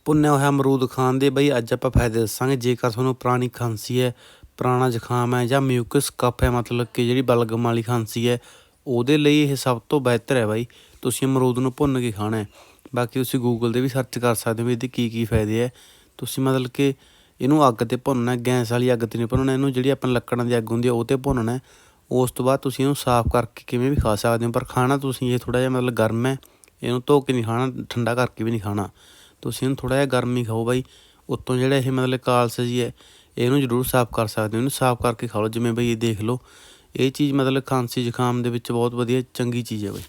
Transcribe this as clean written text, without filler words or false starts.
ਭੁੰਨਿਆ ਹੋਇਆ ਅਮਰੂਦ ਖਾਣ ਦੇ ਬਈ ਅੱਜ ਆਪਾਂ ਫਾਇਦੇ ਦੱਸਾਂਗੇ। ਜੇਕਰ ਤੁਹਾਨੂੰ ਪੁਰਾਣੀ ਖਾਂਸੀ ਹੈ, ਪੁਰਾਣਾ ਜ਼ੁਕਾਮ ਹੈ ਜਾਂ ਮਿਊਕਸ ਕਫ ਹੈ, ਮਤਲਬ ਕਿ ਜਿਹੜੀ ਬਲਗਮ ਵਾਲੀ ਖਾਂਸੀ ਹੈ, ਉਹਦੇ ਲਈ ਇਹ ਸਭ ਤੋਂ ਬਿਹਤਰ ਹੈ ਬਾਈ। ਤੁਸੀਂ ਅਮਰੂਦ ਨੂੰ ਭੁੰਨ ਕੇ ਖਾਣਾ ਹੈ। ਬਾਕੀ ਤੁਸੀਂ ਗੂਗਲ 'ਤੇ ਵੀ ਸਰਚ ਕਰ ਸਕਦੇ ਹੋ ਵੀ ਇਹਦੇ ਕੀ ਫਾਇਦੇ ਹੈ। ਤੁਸੀਂ ਮਤਲਬ ਕਿ ਇਹਨੂੰ ਅੱਗ 'ਤੇ ਭੁੰਨਣਾ, ਗੈਸ ਵਾਲੀ ਅੱਗ 'ਤੇ ਨਹੀਂ ਭੁੰਨਣਾ ਇਹਨੂੰ, ਜਿਹੜੀ ਆਪਾਂ ਲੱਕੜਾਂ ਦੀ ਅੱਗ ਹੁੰਦੀ ਹੈ ਉਹ 'ਤੇ ਭੁੰਨਣਾ। ਉਸ ਤੋਂ ਬਾਅਦ ਤੁਸੀਂ ਇਹਨੂੰ ਸਾਫ਼ ਕਰਕੇ ਕਿਵੇਂ ਵੀ ਖਾ ਸਕਦੇ ਹੋ, ਪਰ ਖਾਣਾ ਤੁਸੀਂ ਇਹ ਥੋੜ੍ਹਾ ਜਿਹਾ ਮਤਲਬ ਗਰਮ ਹੈ, ਇਹਨੂੰ ਧੋ ਕੇ ਨਹੀਂ ਖਾਣਾ, ਠੰਡਾ ਕਰਕੇ ਵੀ ਨਹੀਂ ਖਾਣਾ। ਤੁਸੀਂ ਇਹਨੂੰ ਥੋੜ੍ਹਾ ਜਿਹਾ ਗਰਮ ਹੀ ਖਾਓ ਬਾਈ। ਉੱਤੋਂ ਜਿਹੜਾ ਇਹ ਮਤਲਬ ਕਾਲਸ ਜੀ ਹੈ, ਇਹਨੂੰ ਜ਼ਰੂਰ ਸਾਫ਼ ਕਰ ਸਕਦੇ ਹੋ, ਇਹਨੂੰ ਸਾਫ਼ ਕਰਕੇ ਖਾ ਲਓ। ਜਿਵੇਂ ਬਈ ਇਹ ਦੇਖ ਲਓ, ਇਹ ਚੀਜ਼ ਮਤਲਬ ਖਾਂਸੀ ਜ਼ੁਕਾਮ ਦੇ ਵਿੱਚ ਬਹੁਤ ਵਧੀਆ ਚੰਗੀ ਚੀਜ਼ ਹੈ ਬਾਈ।